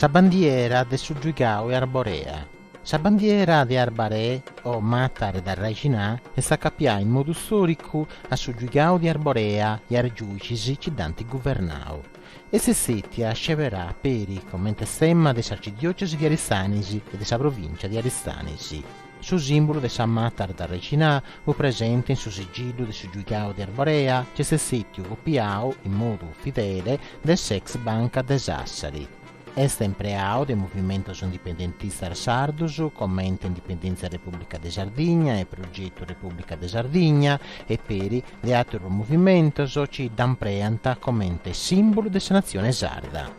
Sa bandiera de su giugau e arborea. Sa bandiera di Arbaré o Matare da Reginà è sta capià in modo storico a su giugau di Arborea e argiuicisi ci danti governau. E se setti a sceverà peri commente stemma de arcidiocesi di Aristanisi e de sa provincia di Aristanisi. Su simbolo de San Matar da Reginà fu presente in su sigillo de su giugau di Arborea che se setti copiau in modo fedele del sex banca de Sassari. Est empreao del movimento indipendentista sardo, commenta Indipendenza Repubblica de Sardigna e Progetto Repubblica de Sardigna e peri le altri movimento ci dampreanta commenta simbolo de sa nazione sarda.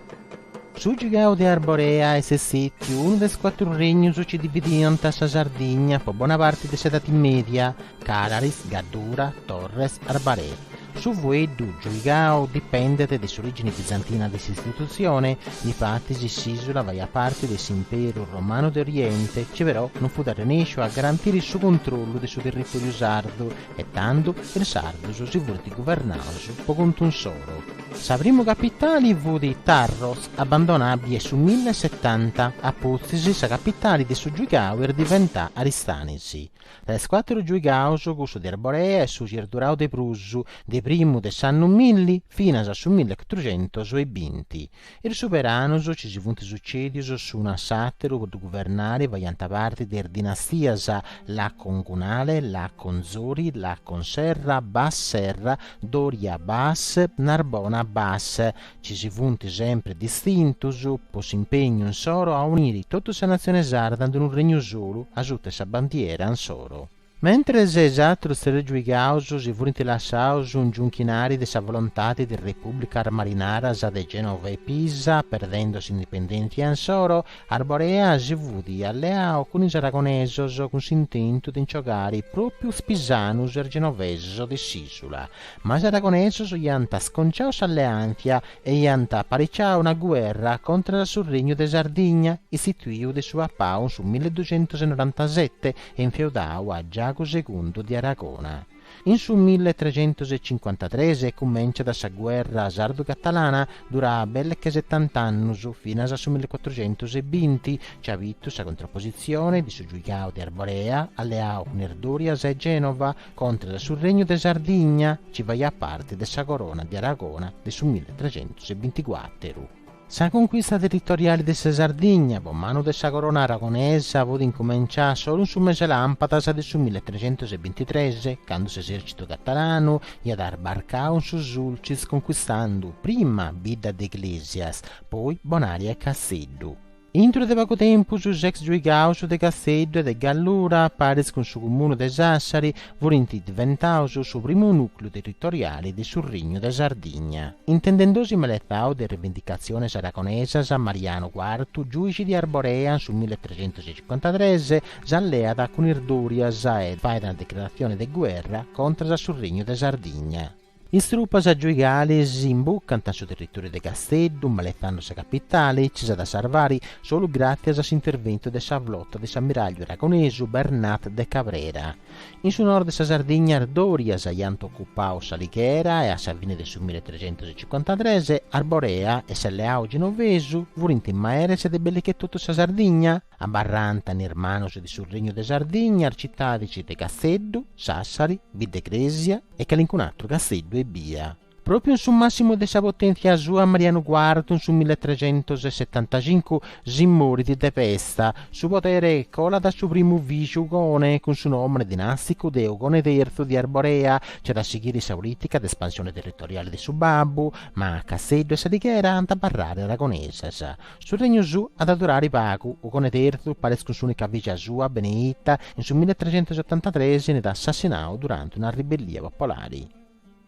Su giugau de Arborea e sessetti uno des quattro regni ci dividianta sa Sardigna po buona parte de sedati media, Cararis, Gaddura, Torres, Arbaré. Su Vueddu, giugau dipende dall'origine bizantina dell'istituzione, difatti s'isola vai a parte dell'impero romano d'Oriente, che però non fu da rinescio a garantire il suo controllo del suo territorio sardo, e tanto il sardo si vuole governato po conto un solo. Sa primo capitale fu di Tarros, abbandonabile su 1070, a Pozzisi sa capitale di su giugau er diventà Aristanisi. Le quattro giugau su gusto di Arborea e su Girdurau de Prussu, de primo de Sannu Milli fino a su 1420. Il sovrano ci si funti succedius su una satero per governare varianta parte der dinastias la Congunale, la Conzori, la Conserra, Basserra, Doria Bas, Narbona Bas. Ci si funti sempre distintus, pos impegno in soro a unire tutta sa nazione sarda in un regno solo, a tutte sa bandiera in soro. Mentre se esatto se giugauso si furono lasciaus un giunchinari de sa volontà di Repubblica Marinara de Genova e Pisa, perdendosi indipendenti ansoro, Arborea si vudi alleao con i aragonesos con s'intento di inciogare proprio spisanus er genovesos di Sisula. Ma gli aragonesos ianta sconciaus alleantia e ianta pariciao una guerra contro il regno de Sardigna, istituiu de sua pau su 1297 e infeudau a Giacomo II di Aragona. In su 1353 comincia da sa guerra sardo-catalana, dura belle che 70 anni, fino a su 1420, ci ha visto sa contrapposizione di su giugau di Arborea, alleao con Erdurias e Genova, contro il sul regno de Sardigna, ci vai a parte de sa corona di Aragona di su 1324. Sa conquista territoriale de sa Sardigna, po mano de sa corona aragonesa, avuto incominciato solo su mese lampadas de su 1323, quando l'esercito catalano ia ad arbarcao su Sulcis conquistando prima Bida de Iglesias, poi Bonaria e Casseddu. Intro de poco tempo su ex giugauso de Casseddu e de Gallura, pares con su comune de Sassari, volenti diventaus su primo nucleo territoriale de sul regno de Sardigna. Intendendosi malettao de rivendicazione aragonesas a Mariano IV, giudice di Arborea su 1353, s'alleata con Erdurias e fa una dichiarazione de guerra contro sul regno de Sardigna. In trupas giugali si imbuccano sul territorio de Casseddu, malettando sa capitale, ci sa da salvare solo grazie all'intervento de sa flotta de s'ammiraglio aragoneso Bernat de Cabrera. In su nord de sa Sardigna Ardorias ianto occupao sa Lighera e a sa fine del 1353 Arborea e s'alleao genovesu vurinti in maeres de belle che tutto sa Sardigna, a Barranta nirmanos di sul regno de Sardigna, arcittadici de Casseddu, Sassari, Videgresia e Calincunatro Casseddu e Bia. Proprio sul massimo de sa potenza sua Mariano IV su 1375 Zimmori di Tepesta, su potere cola da suo primo Ugone con su nome dinastico de Ugone III di Arborea, c'è da seguire sa politica d'espansione territoriale di suo babbo, ma Casseddu e Sadighera anta barrare aragonesas. Sul regno su ad adorare Pacu, Ugone III paresco su unica vigia sua Beneitta in su 1373 ne da assassinao durante una ribellia popolare.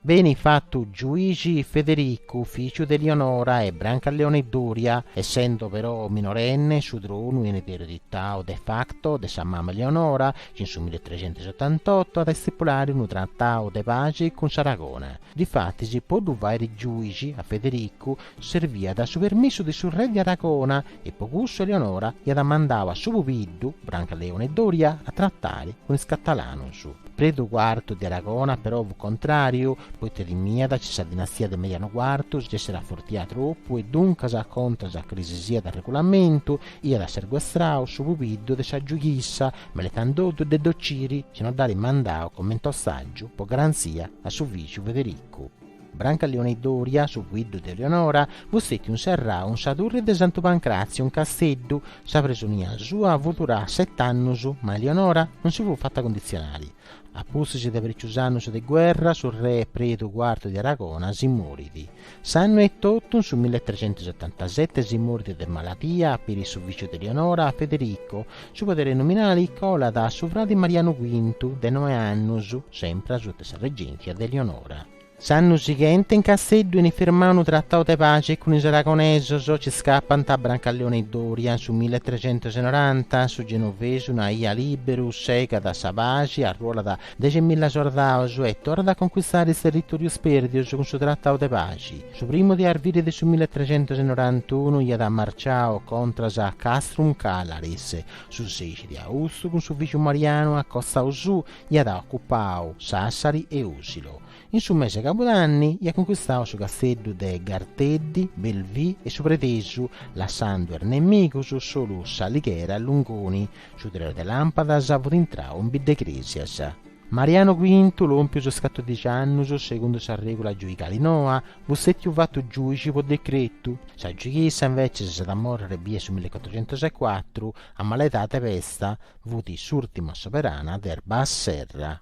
Veni fatto giudici Federico, ufficio di Leonora e Brancaleone Doria, essendo però minorenne su trono in eredità o de facto de sa mamma Leonora, in su 1378 ad stipulare un trattato de pace con Saragona. Difatti si può duvare giudici a Federico servia da su permesso di sul re di Aragona e pocusso Leonora gli mandava su pupillo Brancaleone Doria a trattare con il scattalano su. Predu IV di Aragona però fu contrario, poiché di miada ci sa dinastia del Mediano IV, che si era fortia troppo e dunque sa contra sa crisi del regolamento, ia da serguestrao su pupiddo de sa giughissa, me le candotto de dociri, se non dare mandao commento saggio, po garanzia a suo vice Federico. Brancaleone Doria, su guido di Eleonora, vussetti un serrà, un sadurri de Santo Pancrazio, un casteddu, sa presonia sua avuturà 7 anni, ma Eleonora non si fu fatta condizionali. Appussisi de preciusannus de guerra sul re Predu IV di Aragona si moridi. Sanno e tottum su 1377 si moridi de malattia per il sufficio di Eleonora a Federico, su potere nominali cola da sovradi Mariano V de 9 annus, sempre a sua reggenza di Eleonora. S'anno seguente in Casteddu ne firmano un trattato di pace con i Aragonesos, ci scappano a Brancaleone e Doria su 1390, su Genovese una ia liberus seca da Savagi, a ruola da 10.000 soldados e torna a conquistare il territorio perdios con suo trattato di pace. Su primo di Arviride su 1391 ia da marciao contra sa Castrum Calaris, su 16 di Augusto con suo vice Mariano a Costa Usù ia da occupao Sassari e Usilo. In su mese Capodanni ha conquistato su Casteddu de Garteddi, Belvì e su Pretesu, lasciando il nemico su solo Salighera e Lungoni, su tre de Lampadas a intrao un bid Cresias. Mariano V, l'ompio su scatto 10 anni, secondo sa regola giuicali Noa, vussetti fatto giudice per decreto. Sa giudichessa invece si è da morire via su 1464, a maledata pesta, vuti s'ultima sovrana d'erba serra.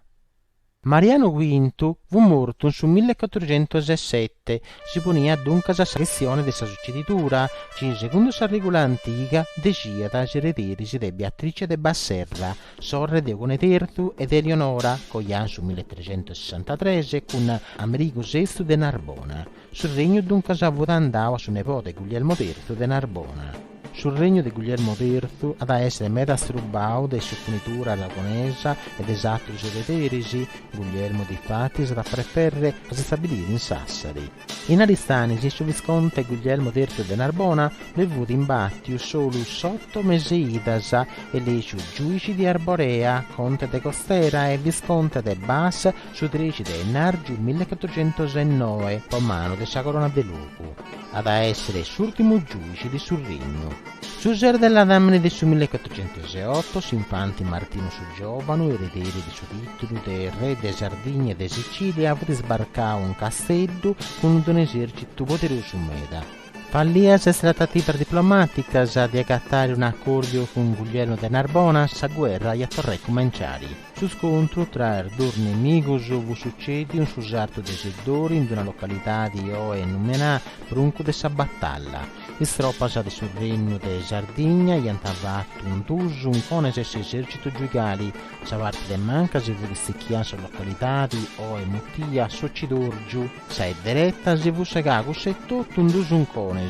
Mariano V fu morto su 1417, si ponia dunque la questione della succeditura, che secondo la regola antica decia da erediteri di Beatrice de Basserra, sorre di Eugone III ed Eleonora, coglian su 1363 con Amerigo VI de Narbona. Sul regno dunque andava su nipote Guglielmo III de Narbona. Sul regno di Guglielmo III ad essere meta strubao de supponitura aragonesa ed esatto i suoi erediterisi, Guglielmo di fatti sarà preferre a si stabilire in Sassari. In Aristanisi su visconte Guglielmo III de Narbona vevuto in battiu solo 8 meseidas e leciu giudici di Arborea, conte de Costera e visconte de Bas su 13 de Nargiu 1409, pomano de sa corona de Lugu, ad essere l'ultimo giudice di sul regno. Sul ser della Damne del su 1408, s'infanti Martino su Giovano, erederi di suo titolo del re de Sardegna e de Sicilia, avrà sbarcato un Casteddu con un esercito poderoso meda. Fallias trattativa diplomatica di accattare un accordo con Guglielmo de Narbona, sa guerra e a torre cominciari. Su scontro tra i due nemici fu succedi un susarto de seddori in una località di Oe Numenà, brunco de sa battaglia. Istroppas di sul regno de Sardegna gli antavato un duso un cones esercito giugali, sa parte de manca si fu disticchiato sulla località di Oe Mutia, Socidorgiu, sa è diretta si fu segago se tutto un duso un cones.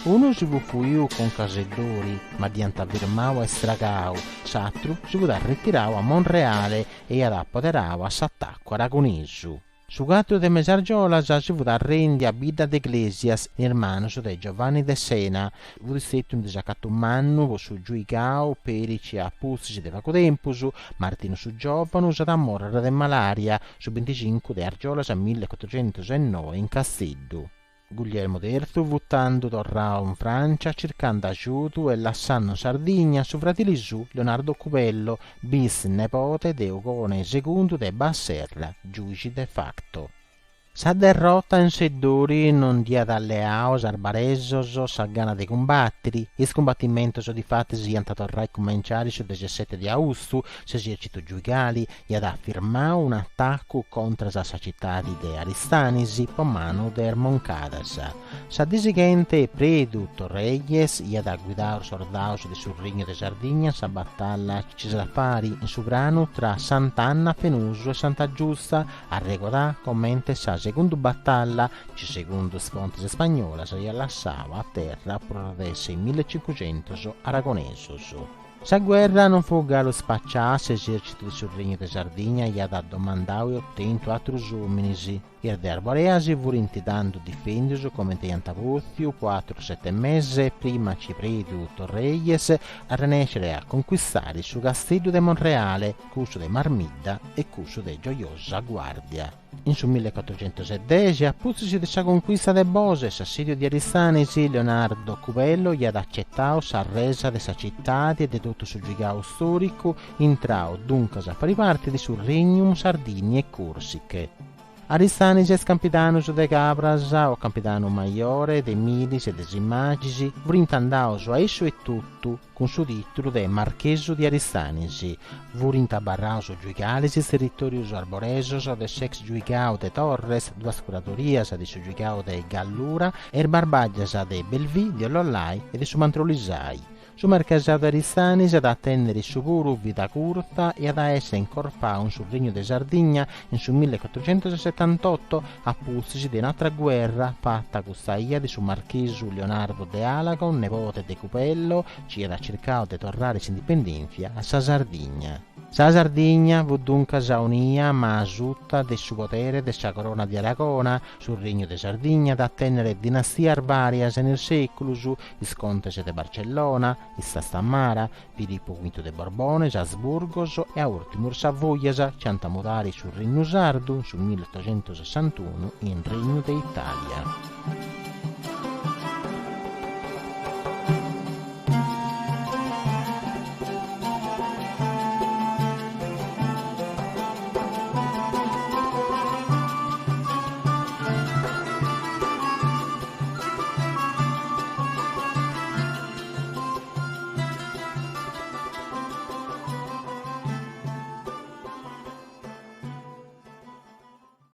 Uno si fu fuiu con caseddori, ma di antavirmao e stragao, s'altro si fu da ritirao a Monreale e ad appoderao a s'attacco aragonesu. Su gatto de Mesargiolas si fu da rendi a Bida de Iglesias, hermano de Giovanni de Sena, fu distetto un desacatto mannu su Giuicao, Perici a Pustici de Vacodempusu, Martino su Giovanus ad morire de malaria, su 25 de Argiolas a 1409 in Casteddu. Guglielmo III, vuttando torrao in Francia, cercando aiuto e lasciando Sardegna su fratelli su Leonardo Cupello, bis nepote de Eugone II de Basserra, giudice de facto. Sa derrota in seddori non dia alleaos arbaresos sa gana de combatteri. Il combattimento so di fatti si andato a rai cominciare sul 17 di Augusto, s'esercito giugali e ad affirmare un attacco contro la città di Aristanisi, pomano de Moncadas. Sa disigente Predu Torreyes e ad guidare soldados di sul regno de Sardegna sa battaglia ci sarà fari in sovrano tra Sant'Anna Fenuso e Santa Giusta a Regodà commente sa secondo battaglia, secondo sponte spagnola, si allassava a terra per adesso in 1500 aragonesos. Sa guerra non fu gallo spacciato esercito sul regno di Sardegna e ad addomandau e ottento altri uomini. Ir de Arborea si vurinti dando difendiuso come te antavuzio 4-7 mesi prima Cipridio Torreyes a renascere a conquistare su Castello de Monreale, cuso de Marmidda e cuso de Gioiosa Guardia. In su 1416, a puzzi di sa conquista de Boses, assedio di Aristanesi, Leonardo Cubello gli ad accettato sa resa de sa città e de tutto su gigao storico, intrao dunque a fare parte di sul regnum Sardini e Corsiche. Aristanis es capitanus de Cabras, o capitano maiore de Milis e des Imagisi, vurintandaus a esso e tutto, con su titolo de Marcheso di Aristanisi, vurintabarraus giuigalis e territorius arboresos de sex giuigao de Torres, duas curatorias de su giuigao de Gallura, e barbagias de Belvi, di Ollollai e de su Mantrolisai. Su marchesato Aristanis ad attendere su puru vita curta e ad essere incorporato sul regno di Sardegna in su 1478 a pulsi di un'altra guerra fatta con staia di su marchesu Leonardo de Alagon, nepote de Cupello, ci era cercato di tornare indipendenza a sa Sardegna. Sa Sardegna fu dunque unia ma asciutta del suo potere de sa corona di Aragona sul regno di Sardegna da attendere dinastie arbarias nel secolo su il Contese de Barcellona, il Stastammara, Filippo V de Borbone, Asburgos e a ultimo Savoias, ciantamurari sul regno sardo sul 1861 in regno d'Italia.